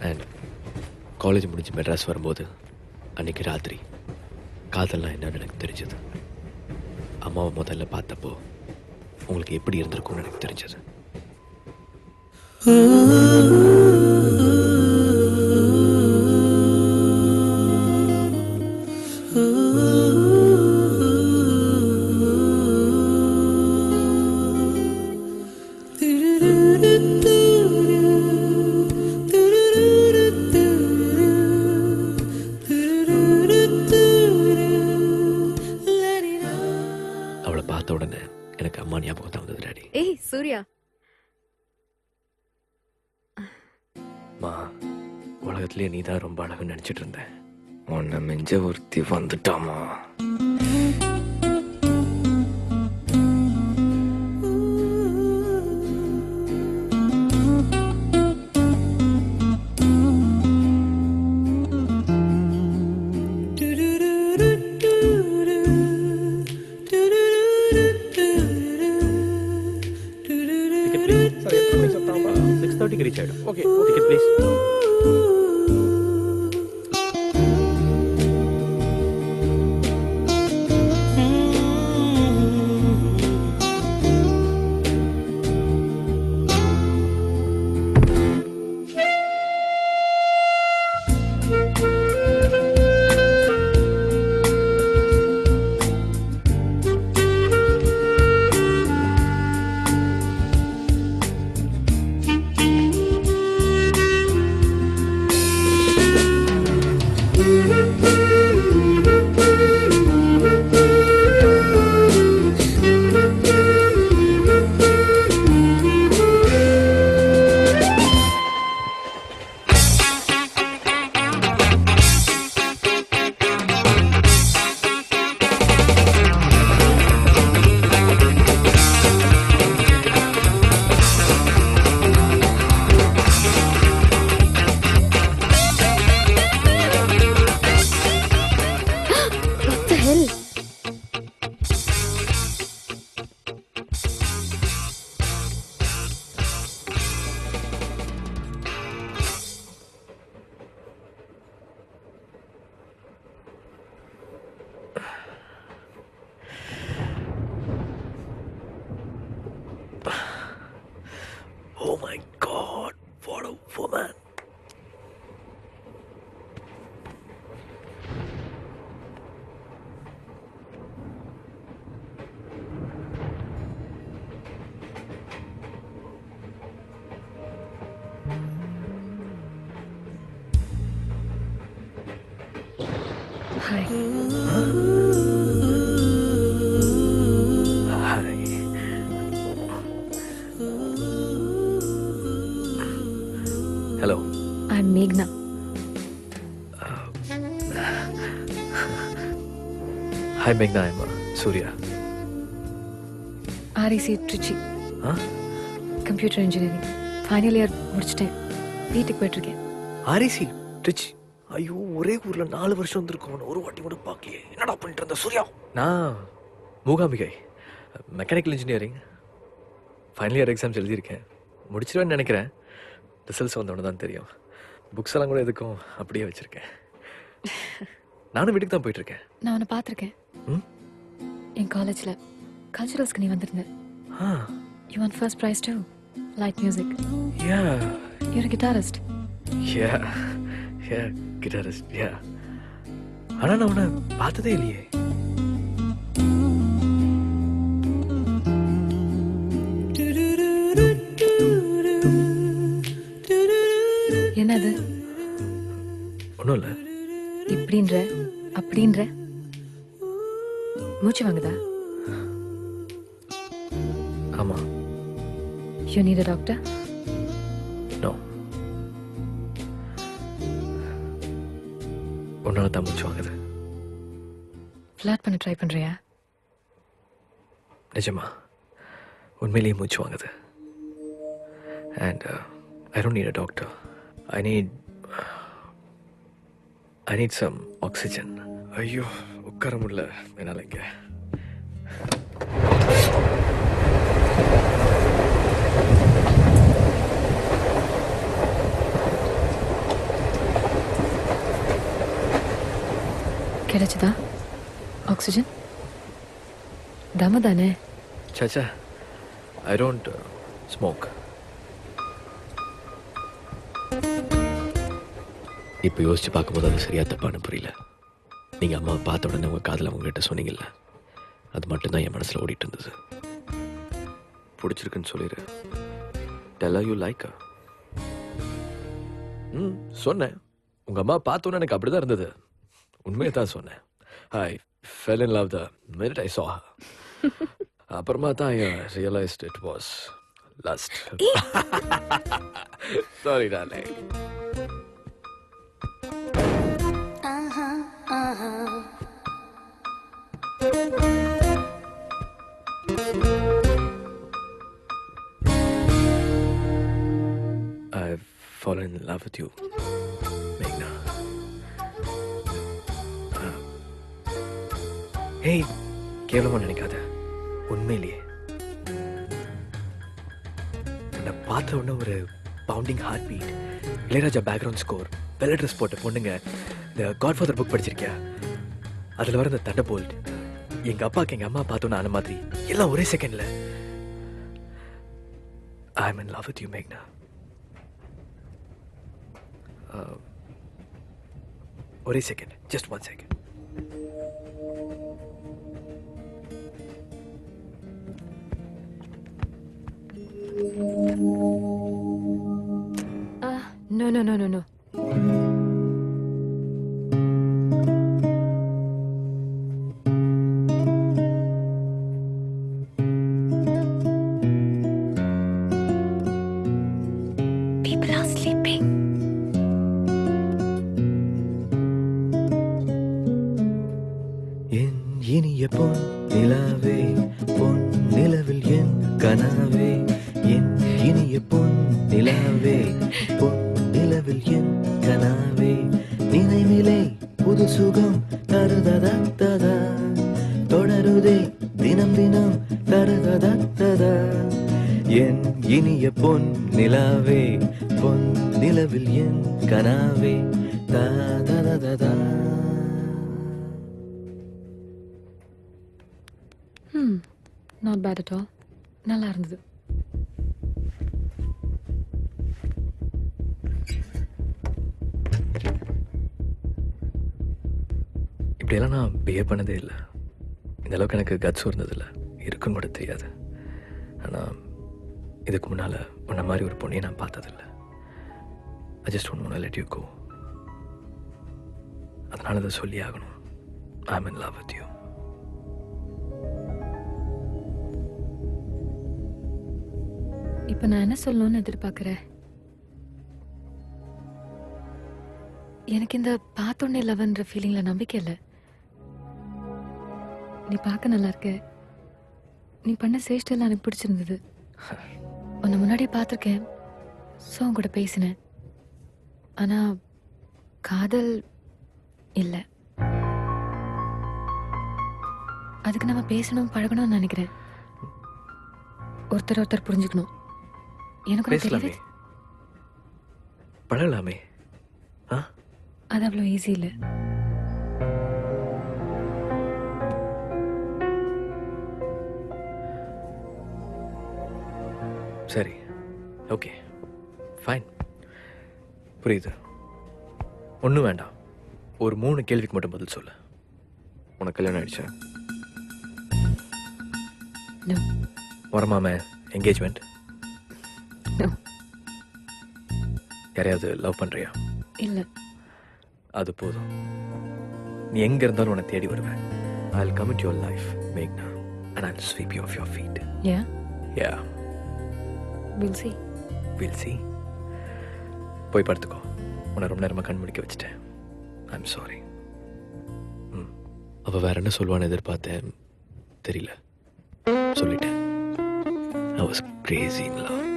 And college முடிஞ்சு மெட்ராஸ் வரும்போது அன்றைக்கி ராத்திரி காதல்லாம் என்னன்னு எனக்கு தெரிஞ்சது. அம்மாவை முதல்ல பார்த்தப்போ உங்களுக்கு எப்படி இருந்திருக்கும்னு எனக்கு தெரிஞ்சது. அவளை பார்த்த உடனே எனக்கு அம்மா ஞாபகம் தான் வந்தது டாடி. ஏய் சூர்யா, அம்மா உலகத்திலேயே நீ தான் ரொம்ப அழகுன்னு நினச்சிட்டு இருந்தேன். உன்னை மிஞ்ச ஒருத்தி வந்துட்டாமா. reach out. Okay, ticket please. Oh my God, what a woman. Hi. Hello. I'm Meghna. Hi Meghna, I'm Surya. REC Trichy. Huh? Computer engineering. Final year முடிச்சிட்டேன். வீட்டுக்கு போயிட்டு இருக்கேன். REC Trichy. ஐயோ, ஒரே ஊர்ல 4 வருஷம் வந்திருக்கோம். ஒரு வாட்டி கூட பார்க்கலையே. என்னடா பண்ணிட்டு இருந்த சூர்யா? நான் Mookambigai, mechanical engineering final year exams எழுதியிருக்கேன். முடிச்சிருவேன்னு நினைக்கிறேன். ரிசல்ட்ஸ் வந்தோன்னு தான் தெரியும். புக்ஸ் எல்லாம் கூட எதுக்கும் அப்படியே வச்சிருக்கேன். நானும் வீட்டுக்கு தான் போயிட்டு இருக்கேன். நான் உன்னை பார்த்துருக்கேன். என் காலேஜில் கல்ச்சுரல்ஸ்க்கு நீ வந்திருந்த. You won first prize too. Light music. Yeah. You're a guitarist. Yeah, guitarist, yeah. ஆனா நான் உன்னை பார்த்ததே இல்லையே. என்னது? ஒன்றும் இல்லை. இப்படின்ற அப்படின்ற மூச்சு வாங்குதா? ஆமா. You need a doctor? No. உன்னால தான் மூச்சு வாங்குது. ஃப்ளாட் பண்ண ட்ரை பண்றியா? நிஜமா உண்மையிலேயே மூச்சு வாங்குது. And I don't need a doctor. I need some oxygen. ஐயோ, உட்கார முடியல என்னால் இங்கே. கிடைச்சதா ஆக்சிஜன்? தம தானே? சச்சா, ஐ டோன்ட் ஸ்மோக். இப்போ யோசிச்சு பார்க்கும்போது அது சரியா தப்பான்னு புரியல. நீங்கள் அம்மாவை பார்த்த உடனே உங்கள் காதில் அவங்ககிட்ட சொன்னீங்கல்ல, அது மட்டும்தான் என் மனசில் ஓடிட்டு இருந்தது. பிடிச்சிருக்குன்னு சொல்லிடு. Tell you like. சொன்னேன். உங்கள் அம்மா பார்த்தோன்னே எனக்கு அப்படி தான் இருந்தது. உண்மையை தான் சொன்னேன். I fell in love the minute I saw her. அப்புறமா தான் I realised it was lust. Sorry darling. I've fallen in love with you, Meghna. Hey, கேவலமா நினைக்காத. உண்மையிலேயே என்னை பார்த்த உடனே ஒரு pounding heart beat, Ilaiyaraaja background score, வெள்ளை ட்ரெஸ் போட்ட பொண்ணுங்க, இந்த காட்ஃபாதர் புக் படிச்சிருக்கியா, அதில் வர இந்த தண்டர் போல்ட், எங்கள் அப்பாவுக்கு எங்கள் அம்மா பார்த்தோன்னு ஆன மாதிரி எல்லாம் ஒரே செகண்டில். I'm in love with you, Meghna. ஒரே second, just 1 second. No, no, no, no, no. People are sleeping. என் இனிய பொன் நிலாவே, பொன் நிலவில் என் கனாவே, என் இனிய பொன் நிலாவே, பொன் நிலவில் என் கனாவே, நினைவிலே புது சுகம் தருததா, தொடருதே தினம் தினம் தருததா, என் இனிய பொன் நிலாவே, பொன் நிலவில் என் கனாவே, ததததா. Not bad at all. நல்லா இருந்தது. இப்படியெல்லாம் நான் பிஹேவ் பண்ணதே இல்லை. இந்த அளவுக்கு எனக்கு கட்ஸ் இருந்ததில்லை, இருக்குன்னு கூட தெரியாது. ஆனால் இதுக்கு முன்னால் உன்ன மாதிரி ஒரு பொண்ணையை நான் பார்த்ததில்லை. I just don't want to let you go. அதனால அதை சொல்லி ஆகணும். I'm in love with you. இப்போ நான் என்ன சொல்லணும்னு எதிர்பார்க்குறேன்? எனக்கு இந்த பார்த்தோன்னே லவ்ன்ற ஃபீலிங்கில் நம்பிக்கை இல்லை. நீ பார்க்க நல்லா இருக்க. நீ பண்ண சேஷ்டெல்லாம் எனக்கு பிடிச்சிருந்தது. உன்னை முன்னாடியே பார்த்துருக்கேன். ஸோ உன் கூட பேசினேன். ஆனால் காதல் இல்லை. அதுக்கு நம்ம பேசணும், பழகணும்னு நினைக்கிறேன். ஒருத்தர் புரிஞ்சுக்கணும். எனக்கு பேசலாமே, பழகலாமே. அது அவ்வளோ ஈஸி இல்லை. சரி, ஓகே, ஃபைன், புரியுது. ஒன்றும் வேண்டாம். ஒரு 3 கேள்விக்கு மட்டும் பதில் சொல்லு. உனக்கு கல்யாணம் ஆயிடுச்சா? No. வரமாமே என்கேஜ்மெண்ட்? No. யாரையாவது லவ் பண்ணுறியா? இல்லை. அது போதும். நீ எங்கே இருந்தாலும் உன்னை தேடி வருவேன். I'll come into your life, Meghna, and I'll sweep you off your feet. Yeah? Yeah. We'll see. We'll see. போய் படுத்துக்கோ. உன்னை ரொம்ப நேரமாக கண் முடிக்க வச்சுட்டேன். I'm sorry. அவள் வேற என்ன சொல்லுவான்னு எதிர்பார்த்தேன். தெரியல, சொல்லிட்டேன். I was crazy in love.